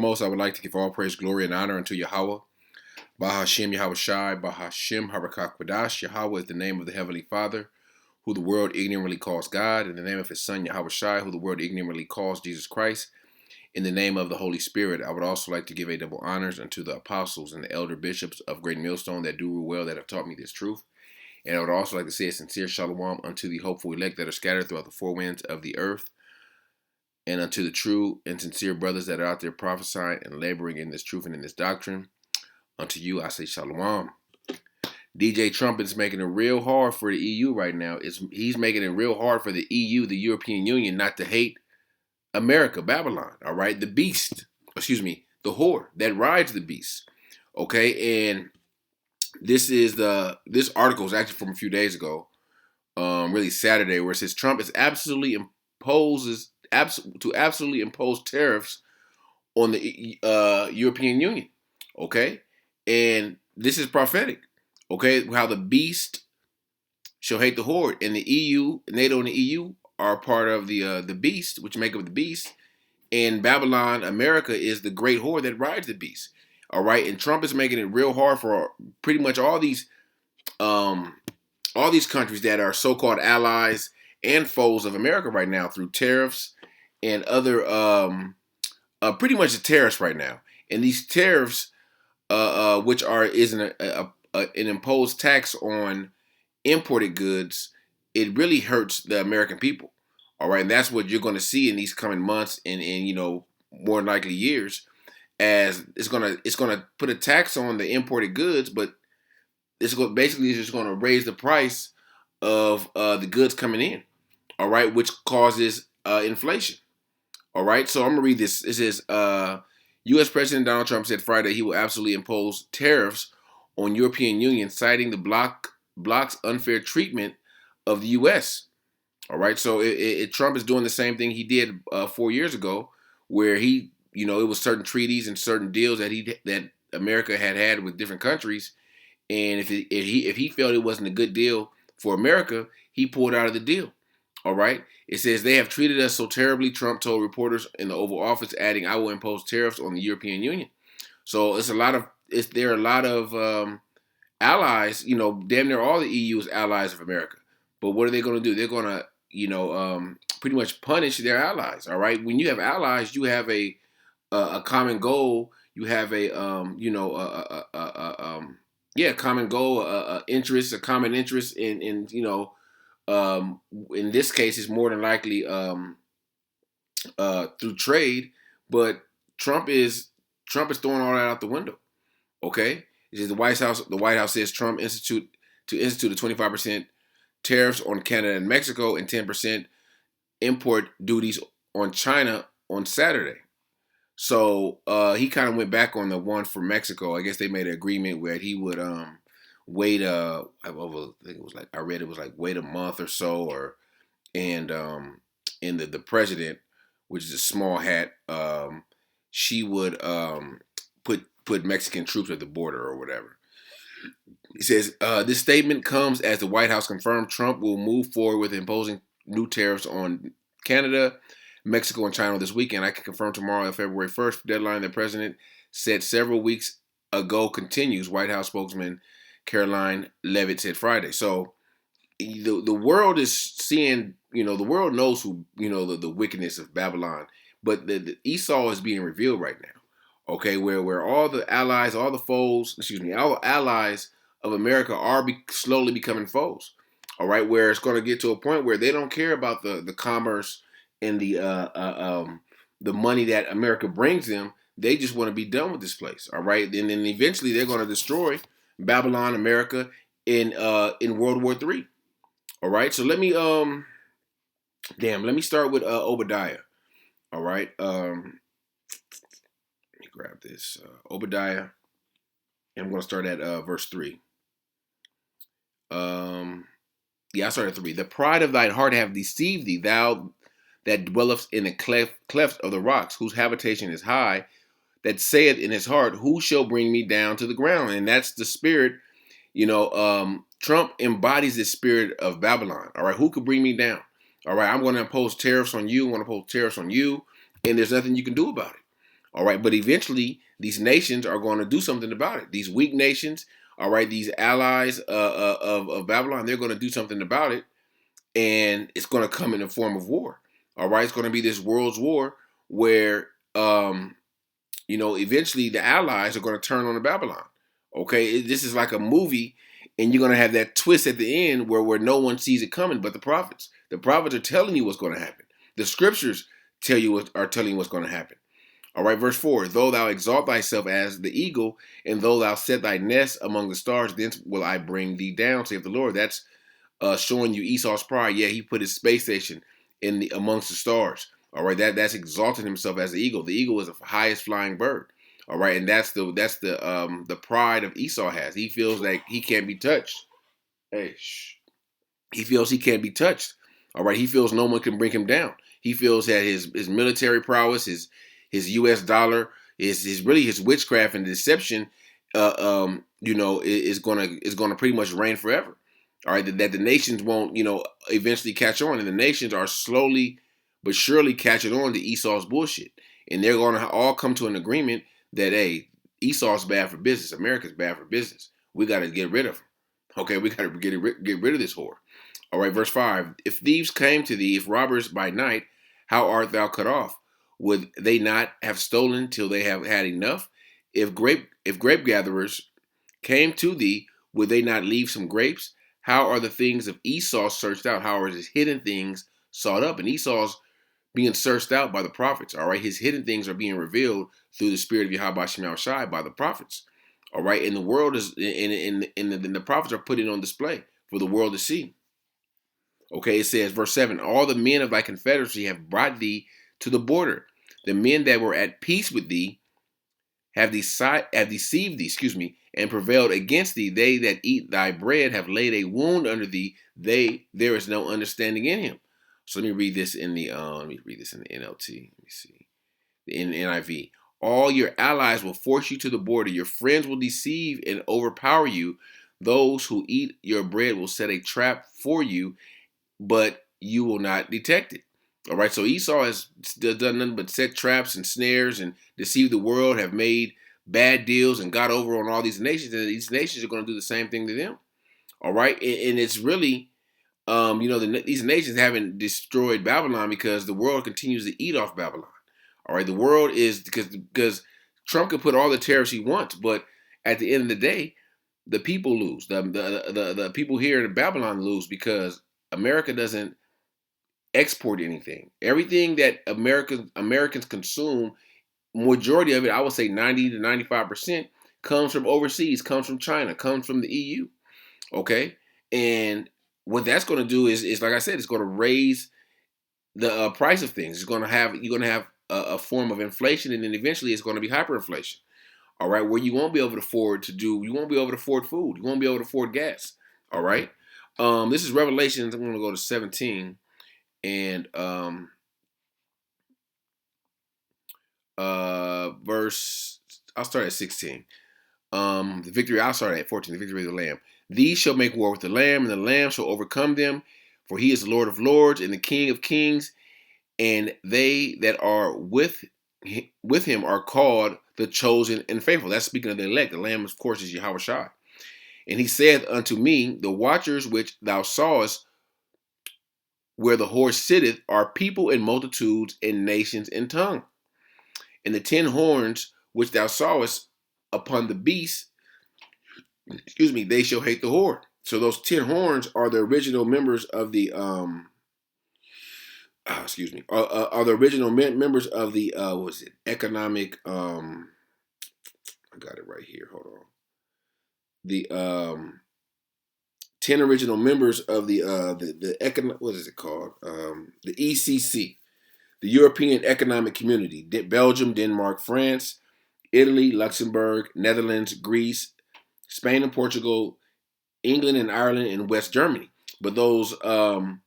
Most, I would like to give all praise, glory, and honor unto Yahawah. Bahasham, Yahawashi, Bahasham, Harakakwadash. Yahawah is the name of the Heavenly Father, who the world ignorantly calls God, in the name of His Son, Yahawashi, who the world ignorantly calls Jesus Christ, in the name of the Holy Spirit. I would also like to give a double honors unto the apostles and the elder bishops of Great Millstone that do rule well, that have taught me this truth. And I would also like to say a sincere shalom unto the hopeful elect that are scattered throughout the four winds of the earth, and unto the true and sincere brothers that are out there prophesying and laboring in this truth and in this doctrine. Unto you, I say shalom. DJ Trump is making it real hard for the EU right now. He's making it real hard for the EU, the European Union, not to hate America, Babylon, all right? The beast, the whore that rides the beast, okay? And this article is actually from a few days ago, really Saturday, where it says Trump is absolutely impose tariffs on the European Union, okay? And this is prophetic, okay? How the beast shall hate the horde, and the EU, NATO, and the EU are part of the beast, which make up the beast, and Babylon, America, is the great horde that rides the beast, all right? And Trump is making it real hard for pretty much all these countries that are so-called allies and foes of America right now through tariffs and other pretty much the tariffs right now. And these tariffs, which is an imposed tax on imported goods, it really hurts the American people. All right, and that's what you're going to see in these coming months and more than likely years, as it's gonna put a tax on the imported goods, but it's just going to raise the price of the goods coming in. All right, which causes inflation. All right, so I'm gonna read this. It says, U.S. President Donald Trump said Friday he will absolutely impose tariffs on European Union, citing the bloc's unfair treatment of the U.S. All right, so Trump is doing the same thing he did 4 years ago, where it was certain treaties and certain deals that America had with different countries, and if he felt it wasn't a good deal for America, he pulled out of the deal. All right. It says they have treated us so terribly, Trump told reporters in the Oval Office, adding, "I will impose tariffs on the European Union." So there are a lot of allies. Damn near all the EU is allies of America. But what are they going to do? They're going to pretty much punish their allies. All right. When you have allies, you have a common goal. You have a common goal, interest, a common interest in this case, it's more than likely through trade, but Trump is throwing all that out the window. Okay, it is the White House says Trump institute a 25% tariffs on Canada and Mexico and 10% import duties on China on Saturday. So he kind of went back on the one for Mexico. I guess they made an agreement where he would wait I think it was like, I read it was like wait a month or so, and the president, which is a small hat, she would put Mexican troops at the border or whatever. He says this statement comes as the White House confirmed Trump will move forward with imposing new tariffs on Canada, Mexico, and China this weekend. I can confirm tomorrow, February 1st, deadline the president said several weeks ago continues, White House spokesman Caroline Levitt said Friday. So the world is seeing, the world knows who, the wickedness of Babylon, but the Esau is being revealed right now. Okay, where all the allies, all the allies of America are slowly becoming foes. All right, where it's going to get to a point where they don't care about the commerce and the money that America brings them. They just want to be done with this place. All right, and then eventually they're going to destroy Babylon, America, in World War III. All right, so let me start with Obadiah. All right, let me grab this Obadiah, and I'm going to start at verse 3. I started at 3. The pride of thine heart have deceived thee, thou that dwellest in the cleft of the rocks, whose habitation is high, that saith in his heart, who shall bring me down to the ground? And that's the spirit. Trump embodies the spirit of Babylon. All right, who could bring me down? All right, I'm going to impose tariffs on you. I'm going to impose tariffs on you, and there's nothing you can do about it. All right, but eventually these nations are going to do something about it. These weak nations, all right, these allies of Babylon, they're going to do something about it, and it's going to come in the form of war. All right, it's going to be this world's war where eventually the allies are going to turn on the Babylon. Okay, this is like a movie, and you're going to have that twist at the end where no one sees it coming but the prophets. The prophets are telling you what's going to happen. The scriptures are telling you what's going to happen. All right, verse 4, though thou exalt thyself as the eagle, and though thou set thy nest among the stars, thence will I bring thee down, saith the Lord. That's showing you Esau's pride. Yeah, he put his space station amongst the stars. All right, that's exalting himself as the eagle. The eagle is the highest flying bird. All right, and that's the pride of Esau has. He feels like he can't be touched. Hey, shh. He feels he can't be touched. All right, he feels no one can bring him down. He feels that his military prowess, his U.S. dollar, his really his witchcraft and deception, is gonna pretty much reign forever. All right, that the nations won't, eventually catch on, and the nations are slowly but surely catching on to Esau's bullshit, and they're gonna all come to an agreement that hey, Esau's bad for business, America's bad for business. We got to get rid of him. Okay, we got to get rid of this whore. All right, verse 5. If thieves came to thee, if robbers by night, how art thou cut off? Would they not have stolen till they have had enough? If grape gatherers came to thee, would they not leave some grapes? How are the things of Esau searched out? How are his hidden things sought up? And Esau's being searched out by the prophets. All right, his hidden things are being revealed through the spirit of Yahawashi by the prophets. All right, and the world is, and the prophets are putting on display for the world to see. Okay, it says, verse 7, all the men of thy confederacy have brought thee to the border. The men that were at peace with thee have deceived thee, and prevailed against thee. They that eat thy bread have laid a wound under thee. There is no understanding in him. So let me read this in the NLT. Let me see. In NIV. All your allies will force you to the border. Your friends will deceive and overpower you. Those who eat your bread will set a trap for you, but you will not detect it. All right, so Esau has done nothing but set traps and snares and deceived the world, have made bad deals and got over on all these nations, and these nations are going to do the same thing to them. All right, and it's really, these nations haven't destroyed Babylon because the world continues to eat off Babylon. All right, the world is because Trump can put all the tariffs he wants, but at the end of the day, the people lose. The people here in Babylon lose because America doesn't export anything. Everything that Americans consume, majority of it, I would say 90 to 95%, comes from overseas, comes from China, comes from the EU. Okay, and what that's going to do is like I said, it's going to raise the price of things. You're going to have a form of inflation, and then eventually it's going to be hyperinflation. All right, where you won't be able to afford food. You won't be able to afford gas. All right. This is Revelations. I'm going to go to 17 and verse. I'll start at 16. The victory. I'll start at 14. The victory of the Lamb. These shall make war with the Lamb, and the Lamb shall overcome them, for he is the Lord of lords and the King of kings, and they that are with him are called the chosen and faithful. That's speaking of the elect. The Lamb, of course, is Yahawashi. And he saith unto me, the watchers which thou sawest where the horse sitteth are people and multitudes and nations and tongue. And the 10 horns which thou sawest upon the beast, they shall hate the whore. So those 10 horns are the original members of the are the original members of the what was it? Economic I got it right here. Hold on. The 10 original members of the economic, what is it called? The ECC, the European Economic Community. Belgium, Denmark, France, Italy, Luxembourg, Netherlands, Greece, Spain and Portugal, England and Ireland, and West Germany. But those 10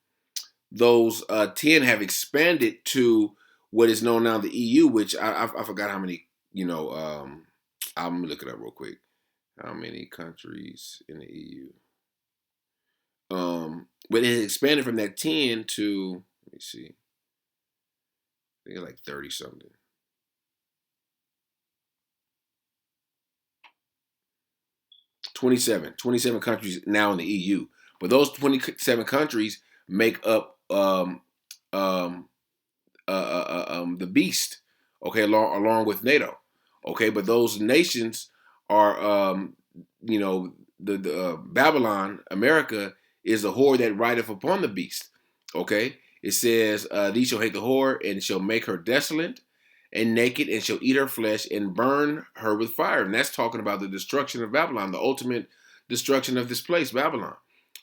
have expanded to what is known now the EU, which I forgot how many. I'm gonna look it up real quick. How many countries in the EU? But it expanded from that 10 to, let me see, I think it's like 30 something. 27 countries now in the EU. But those 27 countries make up the beast, okay, along with NATO, okay. But those nations are, the Babylon, America is a whore that rideth upon the beast, okay. It says, these shall hate the whore and shall make her desolate and naked and shall eat her flesh and burn her with fire. And that's talking about the destruction of Babylon, the ultimate destruction of this place, Babylon.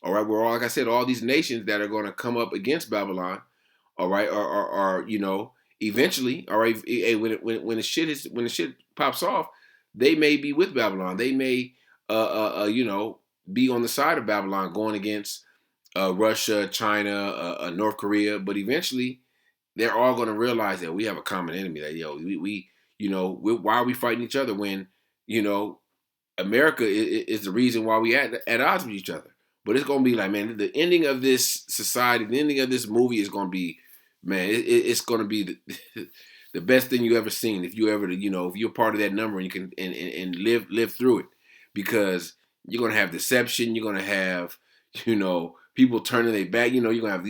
All right, we're all, like I said, all these nations that are going to come up against Babylon, all right, are eventually, all right, when the shit pops off, they may be with Babylon. They may be on the side of Babylon, going against Russia, China, North Korea. But eventually, they're all going to realize that we have a common enemy. That why are we fighting each other when America is the reason why we at odds with each other. But it's going to be like, man, the ending of this society, the ending of this movie is going to be, man, it's going to be the best thing you ever seen. If you ever, if you're part of that number and you can and live through it, because you're going to have deception. You're going to have, people turning their back. You're going to have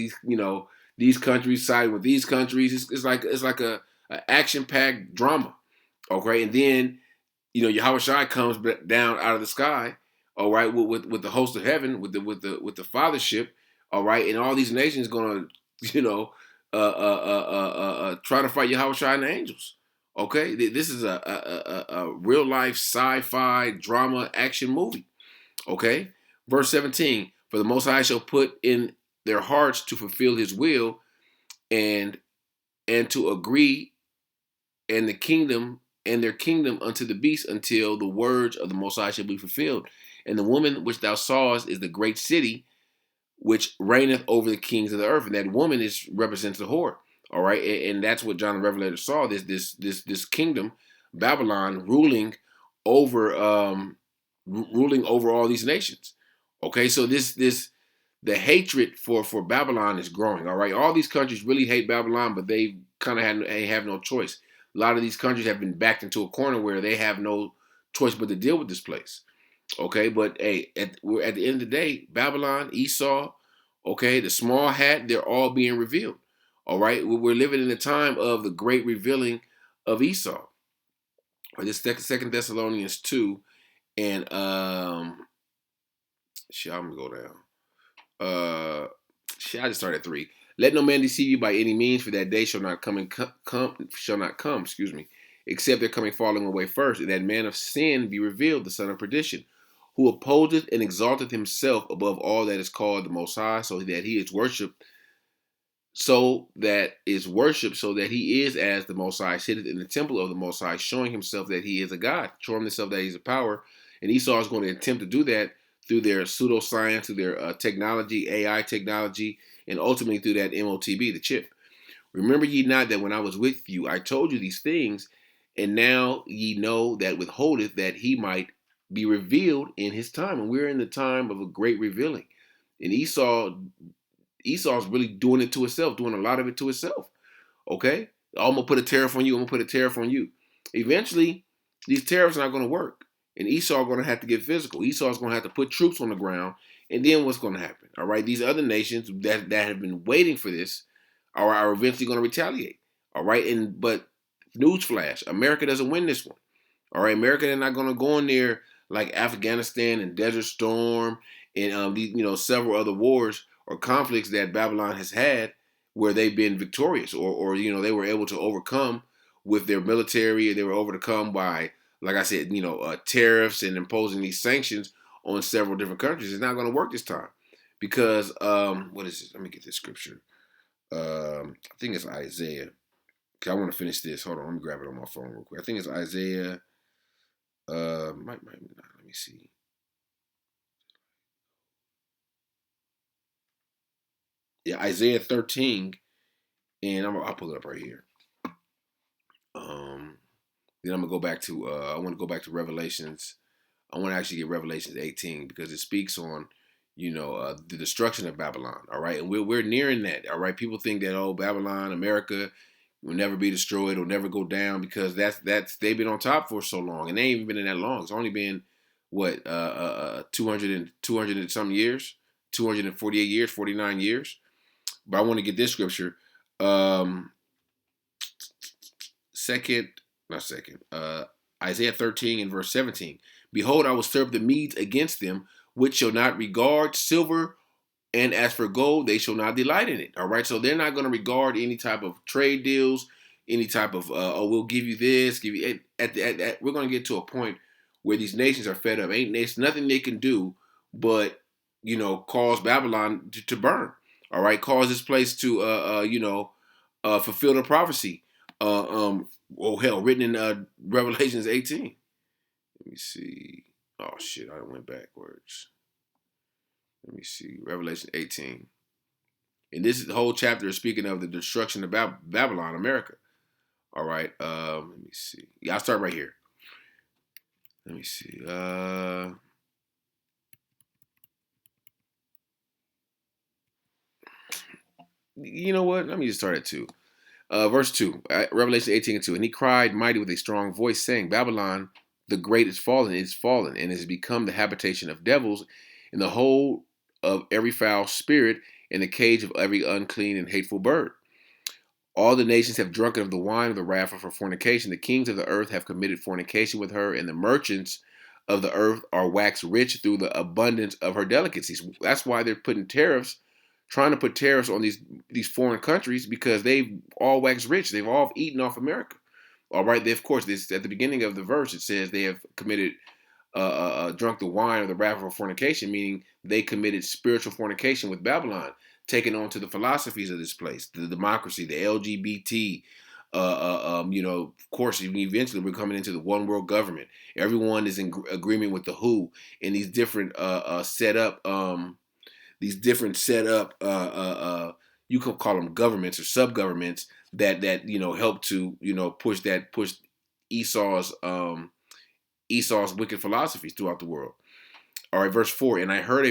these countries siding with these countries. It's like a action-packed drama. Okay, and then Yahawashi comes down out of the sky, all right, with the host of heaven, with the fathership, all right, and all these nations gonna, try to fight Yahawashi and the angels. Okay, this is a real life sci-fi drama action movie. Okay, verse 17: For the Most High shall put in their hearts to fulfill His will, and to agree, and their kingdom unto the beast, until the words of the Most High shall be fulfilled. And the woman which thou sawest is the great city, which reigneth over the kings of the earth. And that woman represents the whore. All right, and that's what John the Revelator saw. This kingdom, Babylon, ruling over all these nations. Okay, so the hatred for Babylon is growing. All right, all these countries really hate Babylon, but they kind of have no choice. A lot of these countries have been backed into a corner where they have no choice but to deal with this place. Okay, but hey, we're at the end of the day, Babylon, Esau, okay, the small hat, they're all being revealed. All right, we're living in a time of the great revealing of Esau. Or this Second Thessalonians 2, and I'm gonna go down. I just started at 3. Let no man deceive you by any means, for that day shall not come, except there coming falling away first, and that man of sin be revealed, the son of perdition, who opposeth and exalteth himself above all that is called the Most High, so that he is worshipped, so that he is as the Most High, sitteth in the temple of the Most High, showing himself that he is a God, showing himself that he's a power. And Esau is going to attempt to do that through their pseudoscience, through their technology, AI technology, and ultimately through that MOTB, the chip. Remember ye not that when I was with you, I told you these things, and now ye know that withholdeth, that he might be revealed in his time. And we're in the time of a great revealing. And Esau's really doing it to himself, doing a lot of it to himself. Okay? I'm going to put a tariff on you. I'm going to put a tariff on you. Eventually, these tariffs are not going to work. And Esau is going to have to get physical. Esau is going to have to put troops on the ground. And then what's going to happen? All right? These other nations that have been waiting for this are eventually going to retaliate. All right? But newsflash, America doesn't win this one. All right? America, they're not going to go in there like Afghanistan and Desert Storm and several other wars or conflicts that Babylon has had where they've been victorious or they were able to overcome with their military. They were overcome by, like I said, tariffs and imposing these sanctions on several different countries. It's not going to work this time because, what is it? Let me get this scripture. I think it's Isaiah. I want to finish this. Hold on. Let me grab it on my phone real quick. I think it's Isaiah. Let me see. Yeah, Isaiah 13, and I'll pull it up right here. Then I'm gonna go back to I want to go back to Revelations. I want to actually get Revelations 18 because it speaks on the destruction of Babylon. All right, and we're nearing that. All right, people think that Babylon, America will never be destroyed or never go down because that's they've been on top for so long, and they ain't even been in that long. It's only been what 200 and some years, 248 years, 49 years. But I want to get this scripture. Um, second, not second. Isaiah 13 and verse 17. Behold, I will stir up the Medes against them, which shall not regard silver, and as for gold, they shall not delight in it. All right, so they're not going to regard any type of trade deals, any type of oh, we'll give you this, give you we're going to get to a point where these nations are fed up. Ain't there's nothing they can do but cause Babylon to burn. All right, cause this place to fulfill the prophecy. Oh hell, written in Revelations 18. Let me see. Oh shit, I went backwards. Let me see. Revelation 18. And this is the whole chapter is speaking of the destruction of Babylon, America. All right. Let me see. Yeah, I'll start right here. Let me see. You know what? Let me just start at 2. Verse 2. Revelation 18 and 2. And he cried mighty with a strong voice, saying, Babylon the great is fallen, and has become the habitation of devils, and the hold of every foul spirit, and the cage of every unclean and hateful bird. All the nations have drunken of the wine of the wrath of her fornication. The kings of the earth have committed fornication with her, and the merchants of the earth are waxed rich through the abundance of her delicacies. That's why they're putting tariffs, trying to put tariffs on these foreign countries, because they've all waxed rich. They've all eaten off America. All right, they, of course, this at the beginning of the verse it says they have committed drunk the wine of the wrath of fornication, meaning they committed spiritual fornication with Babylon, taking on to the philosophies of this place, the democracy, the LGBT. Of course, eventually we're coming into the one world government. Everyone is in agreement with the WHO and these different set up. You can call them governments or sub governments that help to push Esau's wicked philosophies throughout the world. All right, verse 4. And I heard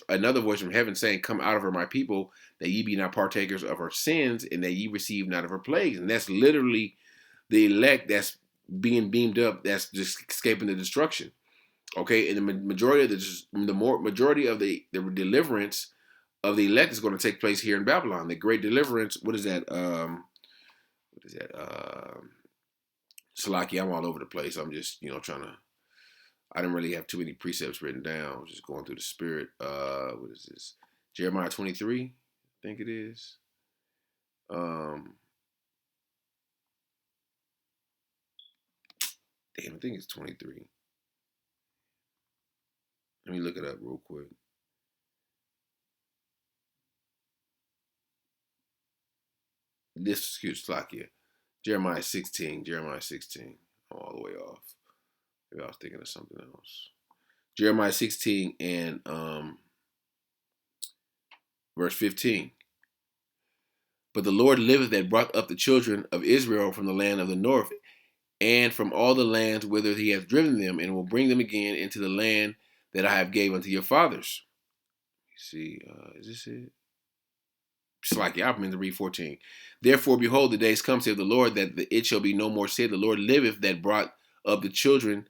another voice from heaven saying, Come out of her, my people, that ye be not partakers of her sins, and that ye receive not of her plagues. And that's literally the elect that's being beamed up, that's just escaping the destruction. Okay, and the majority of the deliverance of the elect is going to take place here in Babylon. The great deliverance. What is that? Salaki, I'm all over the place. I'm just trying to. I didn't really have too many precepts written down. I was just going through the spirit. What is this? Jeremiah 23, I think it is. Damn, I think it's 23. Let me look it up real quick. Excuse Slakia. Jeremiah 16. I'm all the way off. Maybe I was thinking of something else. Jeremiah 16 and verse 15. But the Lord liveth that brought up the children of Israel from the land of the north, and from all the lands whither he hath driven them, and will bring them again into the land that I have gave unto your fathers. You see, is this it? It's like I'm meant to read 14. Therefore, behold, the days come, saith the Lord, that it shall be no more said, the Lord liveth that brought up the children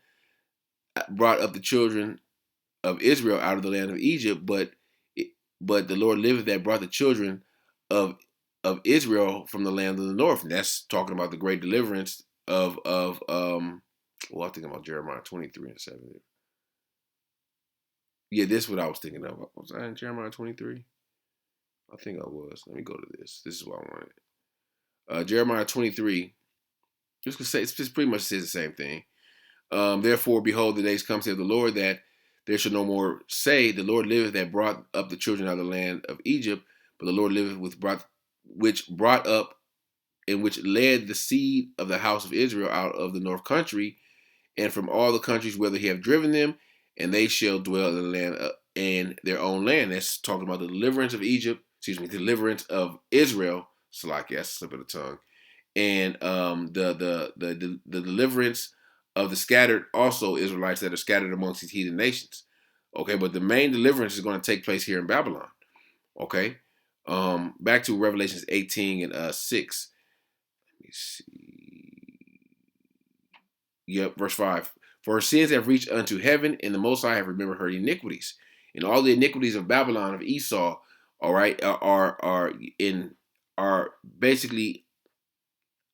of Israel out of the land of Egypt, but the Lord liveth that brought the children of Israel from the land of the north. And that's talking about the great deliverance of I think about Jeremiah 23 and 7. Yeah, this is what I was thinking of. Was I in Jeremiah 23? I think I was. Let me go to this. This is what I wanted. Jeremiah 23. Just gonna say it's just pretty much says the same thing. Therefore, behold, the days come, saith the Lord, that there shall no more say, the Lord liveth that brought up the children out of the land of Egypt, but the Lord liveth which brought up and which led the seed of the house of Israel out of the north country, and from all the countries whither he have driven them, and they shall dwell in the land in their own land. That's talking about the deliverance of Egypt. Deliverance of Israel. Salaki, that's a slip of the tongue, and the deliverance of the scattered also Israelites that are scattered amongst these heathen nations. Okay, but the main deliverance is going to take place here in Babylon. Okay, back to Revelations 18 and 6. Let me see. Yep, verse 5. For her sins have reached unto heaven, and the Most High have remembered her iniquities. And all the iniquities of Babylon, of Esau, all right, are basically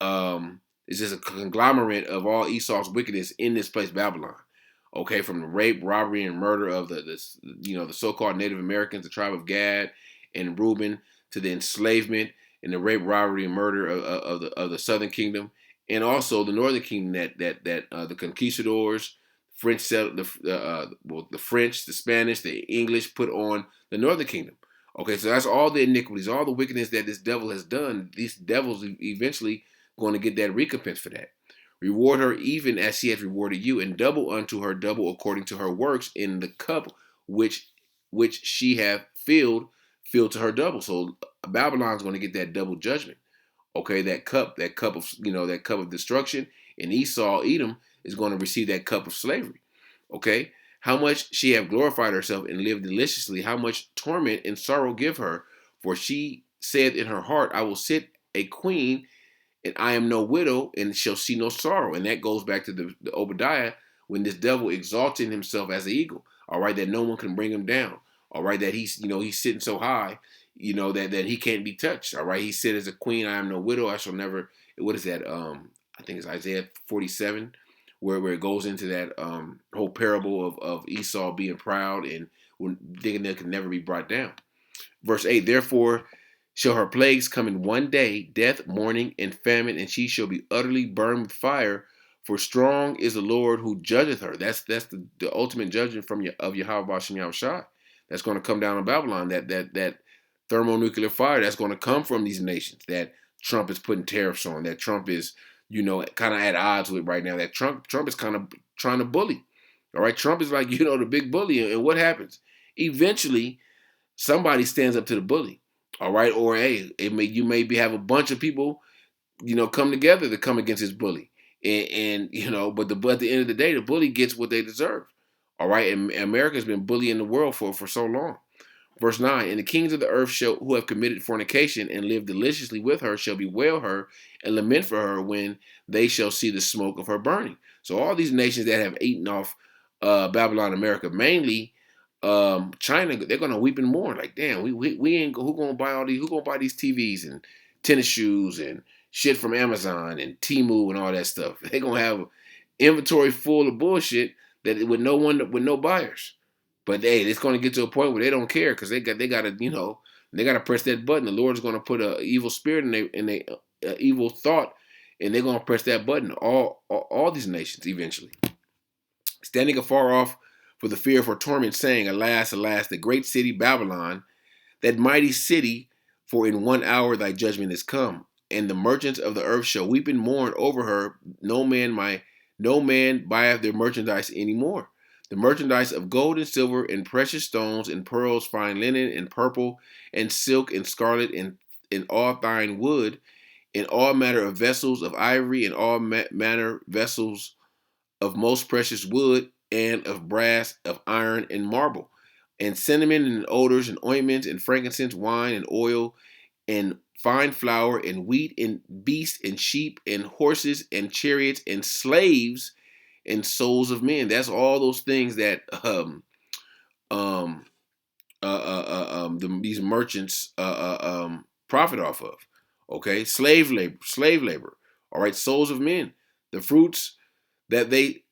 it's just a conglomerate of all Esau's wickedness in this place, Babylon. Okay, from the rape, robbery, and murder of the so-called Native Americans, the tribe of Gad and Reuben, to the enslavement and the rape, robbery, and murder of the Southern Kingdom, and also the Northern Kingdom that the conquistadors, the French, the Spanish, the English put on the Northern Kingdom. Okay, so that's all the iniquities, all the wickedness that this devil has done. These devils eventually going to get that recompense for that. Reward her even as she has rewarded you, and double unto her double according to her works in the cup which she hath filled to her double. So Babylon's going to get that double judgment. Okay, that cup of destruction, and Esau, Edom, is going to receive that cup of slavery. Okay, how much she have glorified herself and lived deliciously, how much torment and sorrow give her, for she said in her heart, I will sit a queen, and I am no widow, and shall see no sorrow. And that goes back to the Obadiah, when this devil exalted himself as an eagle. All right, that no one can bring him down. All right, that he's sitting so high, that he can't be touched. All right, he said as a queen, I am no widow, I shall never. What is that? I think it's Isaiah 47, where it goes into that whole parable of Esau being proud and thinking that can never be brought down. Verse 8, therefore shall her plagues come in one day, death, mourning, and famine, and she shall be utterly burned with fire. For strong is the Lord who judgeth her. That's the ultimate judgment of Yahawashi and Yahawashi. That's going to come down on Babylon. That thermonuclear fire that's going to come from these nations that Trump is putting tariffs on. That Trump is kind of at odds with right now. That Trump is kind of trying to bully. All right, Trump is like the big bully, and what happens? Eventually, somebody stands up to the bully. All right, or hey, you may have a bunch of people, come together to come against his bully, and but at the end of the day, the bully gets what they deserve. All right, and America's been bullying the world for so long. Verse 9, and the kings of the earth who have committed fornication and lived deliciously with her shall bewail her and lament for her when they shall see the smoke of her burning. So all these nations that have eaten off Babylon, America, mainly China, they're gonna weep and mourn. Like, damn, we ain't who gonna buy these TVs and tennis shoes and shit from Amazon and Temu and all that stuff. They're gonna have inventory full of bullshit with no buyers. But hey, it's gonna get to a point where they don't care because they gotta press that button. The Lord's gonna put an evil spirit in a evil thought, and they're gonna press that button. All these nations eventually, standing afar off for the fear of her torment, saying, alas, alas, the great city Babylon, that mighty city, for in 1 hour thy judgment is come, and the merchants of the earth shall weep and mourn over her. No man buyeth their merchandise any more. The merchandise of gold and silver and precious stones and pearls, fine linen and purple and silk and scarlet and all fine wood, and all manner of vessels of ivory and all manner vessels of most precious wood and of brass, of iron and marble, and cinnamon and odors and ointments and frankincense, wine and oil and fine flour and wheat and beasts and sheep and horses and chariots and slaves and souls of men. That's all those things that these merchants profit off of. Okay, slave labor. All right, souls of men. The fruits that the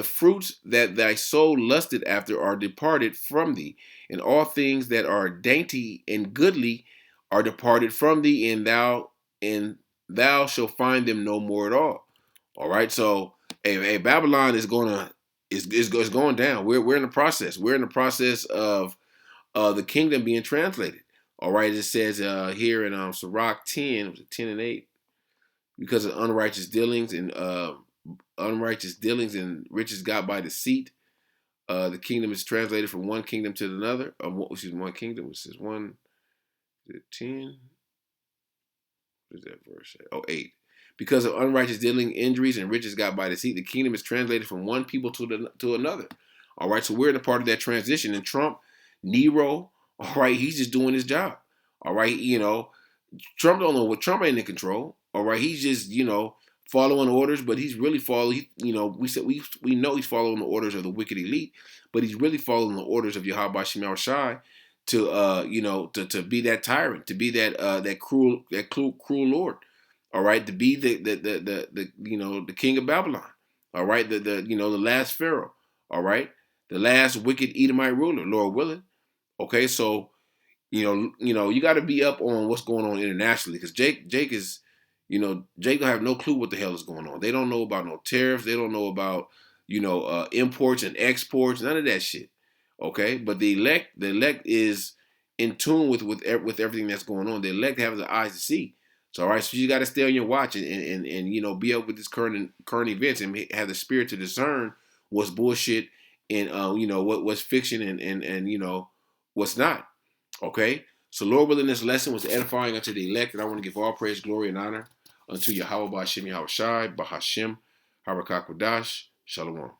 fruits that thy soul lusted after are departed from thee, and all things that are dainty and goodly are departed from thee, and thou shalt find them no more at all. All right, so Babylon is going down. We're in the process. We're in the process of the kingdom being translated. All right, it says here in Sirach 10, was it 10 and 8? Because of unrighteous dealings and riches got by deceit. The kingdom is translated from one kingdom to another. One kingdom. It says 10. What is that verse? 8. Because of unrighteous dealing, injuries, and riches got by deceit, the kingdom is translated from one people to another. All right, so we're in a part of that transition. And Trump, Nero, all right, he's just doing his job. All right, Trump don't know what Trump ain't in control. All right, he's just following orders, but he's really following. We know he's following the orders of the wicked elite, but he's really following the orders of Yahawashi to be that tyrant, to be that cruel Lord. All right, to be the king of Babylon. All right, the last pharaoh. All right, the last wicked Edomite ruler, Lord willing. Okay, so you got to be up on what's going on internationally, because Jake will have no clue what the hell is going on. They don't know about no tariffs. They don't know about imports and exports, none of that shit. Okay, but the elect is in tune with everything that's going on. The elect have the eyes to see. So all right, so you got to stay on your watch and be up with this current events and have the spirit to discern what's bullshit and what's fiction and what's not. Okay, so Lord willing, this lesson was edifying unto the elect, and I want to give all praise, glory, and honor unto Yahawah, Bahasham, Yahawashi, Bahasham, Harakakwadash, Shalom.